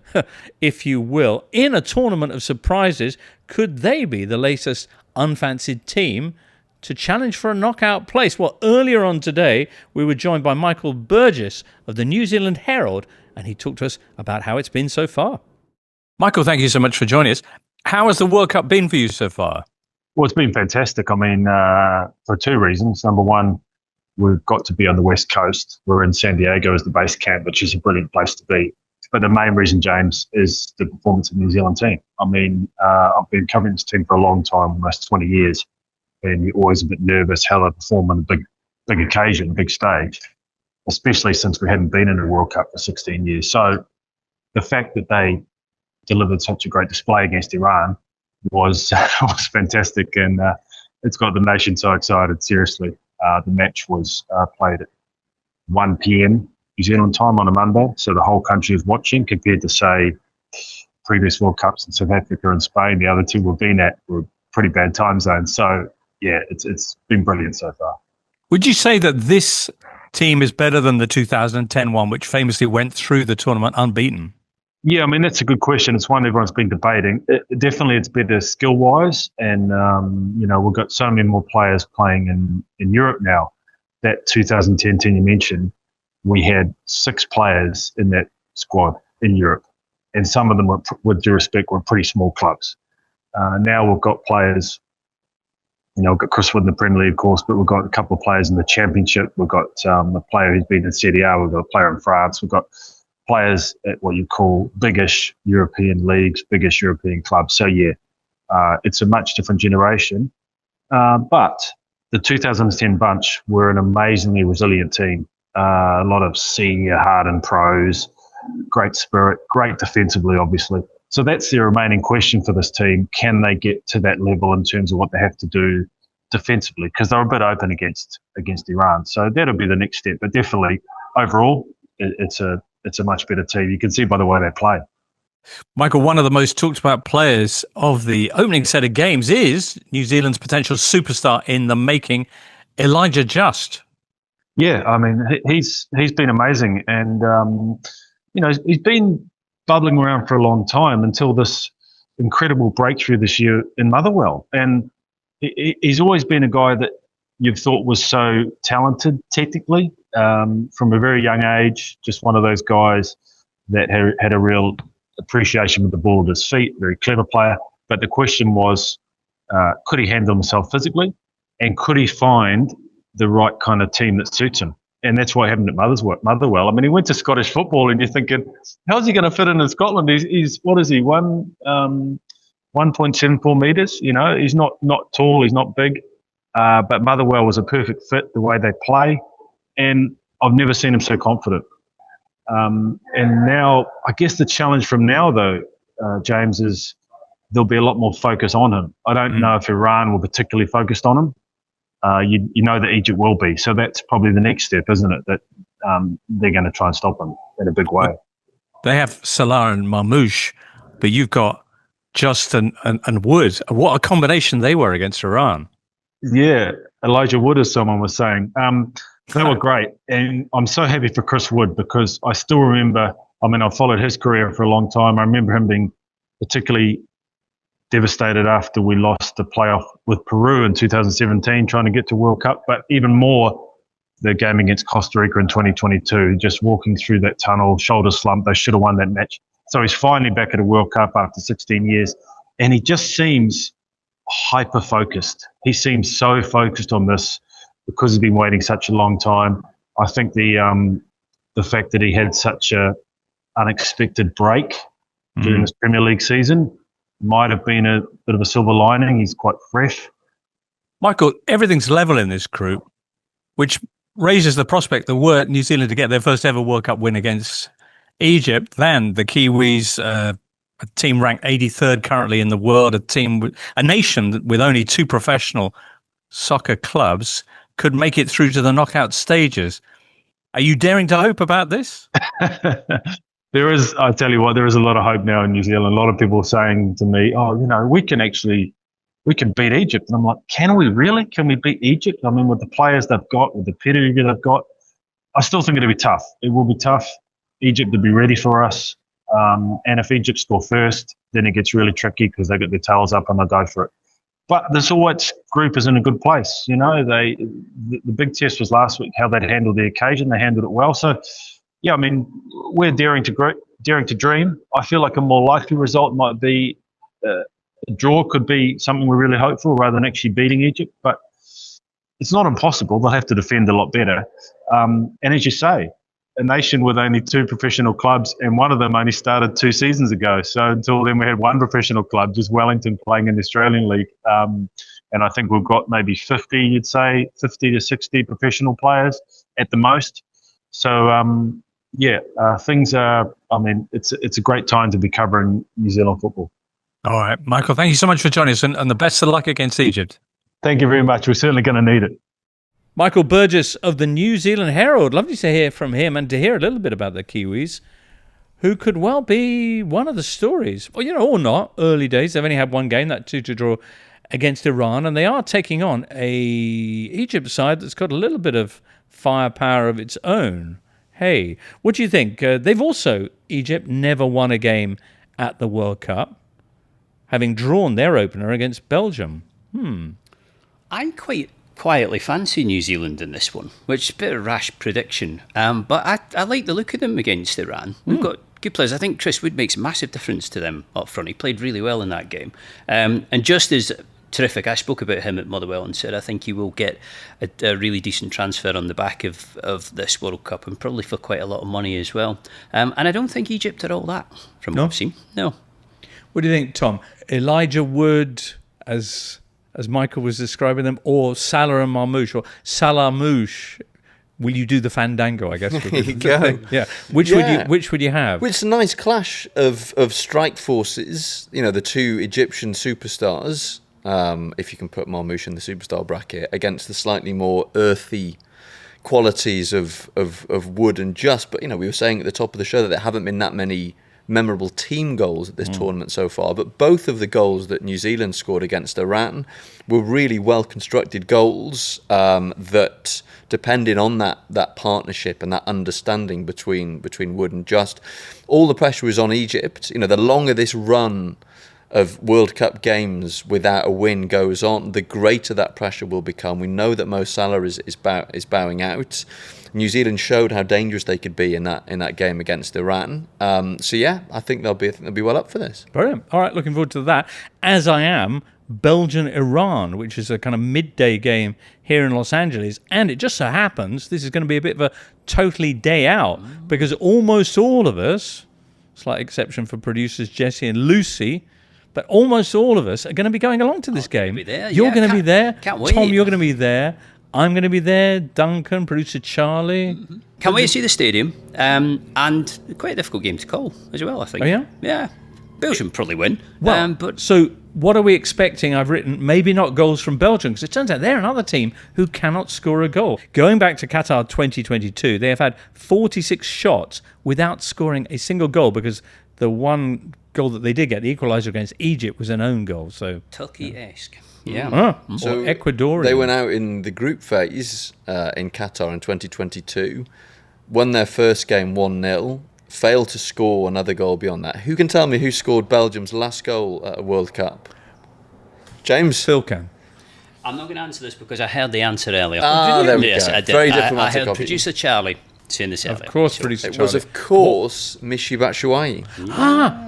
if you will. In a tournament of surprises, could they be the latest unfancied team to challenge for a knockout place? Well, earlier on today, we were joined by Michael Burgess of the New Zealand Herald, and he talked to us about how it's been so far. Michael, thank you so much for joining us. How has the World Cup been for you so far?
Well, it's been fantastic. I mean, for 2 reasons. Number one, we've got to be on the West Coast. We're in San Diego as the base camp, which is a brilliant place to be. But the main reason, James, is the performance of the New Zealand team. I mean, I've been covering this team for a long time, almost 20 years, and you're always a bit nervous how they perform on a big occasion, big stage, especially since we hadn't been in a World Cup for 16 years. So the fact that they delivered such a great display against Iran was fantastic, and it's got the nation so excited. Seriously, the match was played at 1 p.m. New Zealand time on a Monday, so the whole country was watching. Compared to say previous World Cups in South Africa and Spain, the other two we've been at were pretty bad time zones. So yeah, it's been brilliant so far.
Would you say that this team is better than the 2010 one, which famously went through the tournament unbeaten?
Yeah, I mean, that's a good question. It's one everyone's been debating. Definitely it's better skill-wise, and, we've got so many more players playing in Europe now. That 2010 team you mentioned, we had 6 players in that squad in Europe, and some of them, with due respect, were pretty small clubs. Now we've got players, we've got Chris Wood in the Premier League, of course, but we've got a couple of players in the Championship. We've got a player who's been in Serie A. We've got a player in France. We've got players at what you call biggish European leagues, biggish European clubs. So, yeah, it's a much different generation. But the 2010 bunch were an amazingly resilient team. A lot of senior, hardened pros, great spirit, great defensively, obviously. So that's the remaining question for this team. Can they get to that level in terms of what they have to do defensively? Because they're a bit open against Iran. So that'll be the next step. But definitely, overall, it's a much better team. You can see by the way they play.
Michael, one of the most talked about players of the opening set of games is New Zealand's potential superstar in the making, Elijah Just.
Yeah, I mean, he's been amazing. And, he's been bubbling around for a long time until this incredible breakthrough this year in Motherwell. And he's always been a guy that you've thought was so talented technically from a very young age, just one of those guys that had a real appreciation with the ball at his feet, very clever player. But the question was, could he handle himself physically, and could he find the right kind of team that suits him? And that's what happened at Motherwell. I mean, he went to Scottish football, and you're thinking, how's he going to fit in Scotland? He's what is he, 1.74 metres? He's not tall, he's not big. But Motherwell was a perfect fit, the way they play. And I've never seen him so confident. And now, I guess the challenge from now, though, James, is there'll be a lot more focus on him. I don't know if Iran will particularly focus on him. You know that Egypt will be. So that's probably the next step, isn't it? That they're going to try and stop him in a big way.
They have Salah and Marmoush, but you've got Just and Wood. What a combination they were against Iran.
Yeah, Elijah Wood, as someone was saying. They were great. And I'm so happy for Chris Wood, because I still remember, I've followed his career for a long time. I remember him being particularly devastated after we lost the playoff with Peru in 2017, trying to get to World Cup. But even more, the game against Costa Rica in 2022, just walking through that tunnel, shoulder slump. They should have won that match. So he's finally back at a World Cup after 16 years. And he just seems hyper-focused. He seems so focused on this because he's been waiting such a long time. I think the fact that he had such a unexpected break during this Premier League season might have been a bit of a silver lining. He's quite fresh.
Michael, everything's level in this group, which raises the prospect that were New Zealand to get their first ever World Cup win against Egypt, then the Kiwis, a team ranked 83rd currently in the world, a nation with only 2 professional soccer clubs, could make it through to the knockout stages. Are you daring to hope about this?
I tell you what, there is a lot of hope now in New Zealand. A lot of people are saying to me, we can beat Egypt. And I'm like, can we really? Can we beat Egypt? I mean, with the players they've got, with the pedigree they've got, I still think it'll be tough. It will be tough. Egypt will be ready for us. And if Egypt score first, then it gets really tricky because they get their tails up and they'll go for it. But this always group is in a good place. The big test was last week, how they'd handled the occasion. They handled it well. So, yeah, I mean, we're daring to dream. I feel like a more likely result might be a draw could be something we really hope for rather than actually beating Egypt. But it's not impossible. They'll have to defend a lot better. And as you say, a nation with only 2 professional clubs, and one of them only started 2 seasons ago. So until then, we had 1 professional club, just Wellington, playing in the Australian League. And I think we've got maybe 50 to 60 professional players at the most. So, things are, it's a great time to be covering New Zealand football.
All right, Michael, thank you so much for joining us, and the best of luck against Egypt.
Thank you very much. We're certainly going to need it.
Michael Burgess of the New Zealand Herald. Lovely to hear from him and to hear a little bit about the Kiwis, who could well be one of the stories. Well, or not. Early days. They've only had one game, that 2-2 draw against Iran, and they are taking on a Egypt side that's got a little bit of firepower of its own. Hey, what do you think? Egypt never won a game at the World Cup, having drawn their opener against Belgium.
I'm quite quietly fancy New Zealand in this one, which is a bit of a rash prediction. But I like the look of them against Iran. We've got good players. I think Chris Wood makes a massive difference to them up front. He played really well in that game. And just as terrific, I spoke about him at Motherwell and said I think he will get a really decent transfer on the back of this World Cup, and probably for quite a lot of money as well. And I don't think Egypt are all that from what I've seen. No.
What do you think, Tom? Elijah Wood, as Michael was describing them, or Salah and Marmoush, or Salamouche? Will you do the fandango, I guess?
There you go.
Yeah. Which would you have?
Well, it's a nice clash of strike forces. The two Egyptian superstars, if you can put Marmoush in the superstar bracket, against the slightly more earthy qualities of Wood and Just. But, we were saying at the top of the show that there haven't been that many memorable team goals at this tournament so far, but both of the goals that New Zealand scored against Iran were really well constructed goals that depended on that partnership and that understanding between Wood and Just. All the pressure was on Egypt. The longer this run of World Cup games without a win goes on, the greater that pressure will become. We know that Mo Salah is bowing out. New Zealand showed how dangerous they could be in that game against Iran. I think they'll be well up for this.
Brilliant. All right, looking forward to that. As I am Belgium-Iran, which is a kind of midday game here in Los Angeles. And it just so happens this is going to be a bit of a totally day out, because almost all of us, slight exception for producers Jesse and Lucy, but almost all of us are going to be going along to this game. You're going to be there.
Can't wait.
Tom, you're going to be there. I'm going to be there. Duncan, producer Charlie.
Can't wait to see the stadium. And quite a difficult game to call as well, I think.
Oh, yeah?
Yeah. Belgium probably win.
Well, so what are we expecting? I've written maybe not goals from Belgium, because it turns out they're another team who cannot score a goal. Going back to Qatar 2022, they have had 46 shots without scoring a single goal, because the one goal that they did get, the equaliser against Egypt, was an own goal. So
Turkey-esque. Yeah.
So Ecuador.
They went out in the group phase in Qatar in 2022, won their first game 1-0, failed to score another goal beyond that. Who can tell me who scored Belgium's last goal at a World Cup? James?
Phil can.
I'm not going to answer this because I heard the answer earlier.
There we
yes,
go.
I did.
Very
I
diplomatic
heard
of you.
producer Charlie saying this earlier.
Of course, producer
It
Charlie.
was, of course, Michy Batshuayi.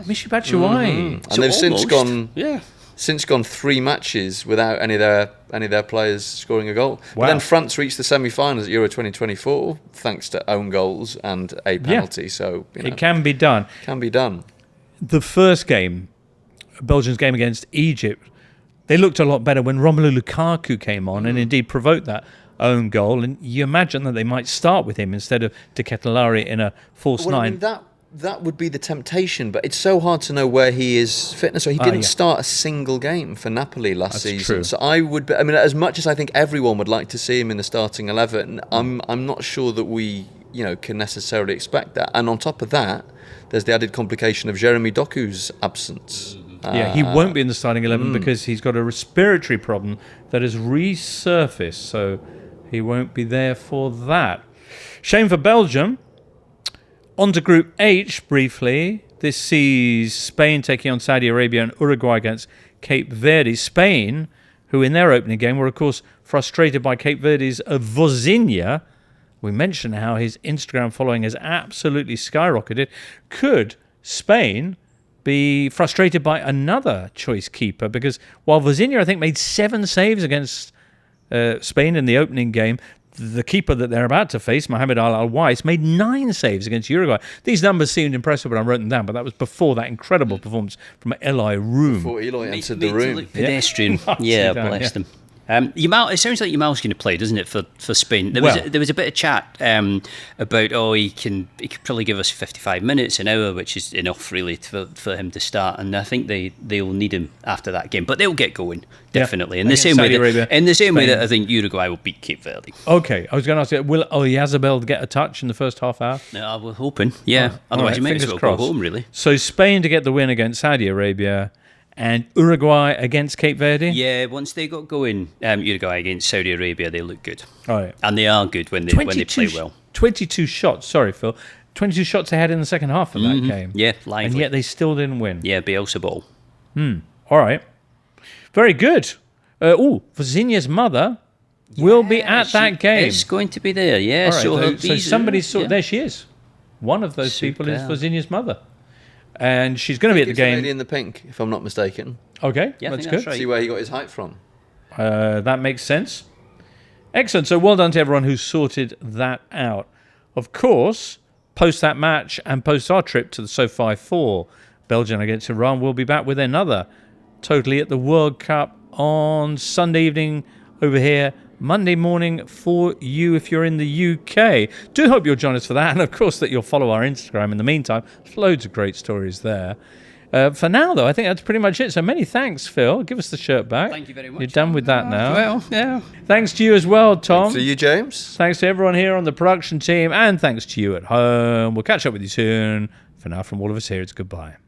Michi Batshuayi.
And they've since gone 3 matches without any of their players scoring a goal.
Wow.
But then France reached the semi-finals at Euro 2024 thanks to own goals and a penalty.
Yeah.
So
It can be done.
Can be done.
The first game, Belgium's game against Egypt, they looked a lot better when Romelu Lukaku came on and indeed provoked that own goal. And you imagine that they might start with him instead of De Ketelaere in a false nine.
I mean, that would be the temptation, but it's so hard to know where he is fitness. So he didn't start a single game for Napoli last season.
True.
So as much as I think everyone would like to see him in the starting 11, I'm not sure that we can necessarily expect that. And on top of that, there's the added complication of Jeremy Doku's absence.
Yeah, he won't be in the starting 11 because he's got a respiratory problem that has resurfaced, so he won't be there for that. Shame for Belgium. On to Group H briefly. This sees Spain taking on Saudi Arabia and Uruguay against Cape Verde. Spain, who in their opening game were, of course, frustrated by Cape Verde's Vozinha. We mentioned how his Instagram following has absolutely skyrocketed. Could Spain be frustrated by another choice keeper? Because while Vozinha, I think, made 7 saves against Spain in the opening game, the keeper that they're about to face, Mohamed Al-Weiss, made 9 saves against Uruguay. These numbers seemed impressive when I wrote them down, but that was before that incredible performance from Eloy Room.
Before Eloy entered the room.
Pedestrian.
Yeah.
Bless them. It sounds like Yamal's going to play, doesn't it, for Spain? There was a bit of chat about he could probably give us 55 minutes, an hour, which is enough really for him to start. And I think they'll need him after that game, but they'll get going definitely in the same way that I think Uruguay will beat Cape Verde.
Okay, I was going to ask you, will Oyarzabal get a touch in the first half hour?
No, we're hoping, yeah. Otherwise, you might as well go home, really.
So Spain to get the win against Saudi Arabia. And Uruguay against Cape Verde?
Yeah, once they got going, Uruguay against Saudi Arabia, they look good.
All right.
And they are good when they play well.
22 shots, sorry, Phil. 22 shots they had in the second half of that game.
Yeah, lively.
And yet they still didn't win.
Yeah, Bielsa ball.
All right. Very good. Virginia's mother will be at that game.
It's going to be there, yeah.
All right, so somebody saw... There she is. One of those people is Virginia's mother. And she's going to be at the game.
Lady in the pink, if I'm not mistaken.
Okay,
yeah,
that's
that's
good.
right.
See where he got his height from.
That makes sense. Excellent. So well done to everyone who sorted that out. Of course, post that match and post our trip to the SoFi 4, Belgium against Iran, we'll be back with another Totally at the World Cup on Sunday evening over here. Monday morning for you if you're in the UK. Do hope you'll join us for that, and of course that you'll follow our Instagram in the meantime. There's loads of great stories there. For now, though, I think that's pretty much it. So many thanks, Phil. Give us the shirt back.
Thank you very much.
You're done with that now.
Well, yeah.
Thanks to you as well, Tom.
Thanks to you, James.
Thanks to everyone here on the production team, and thanks to you at home. We'll catch up with you soon. For now, from all of us here, it's goodbye.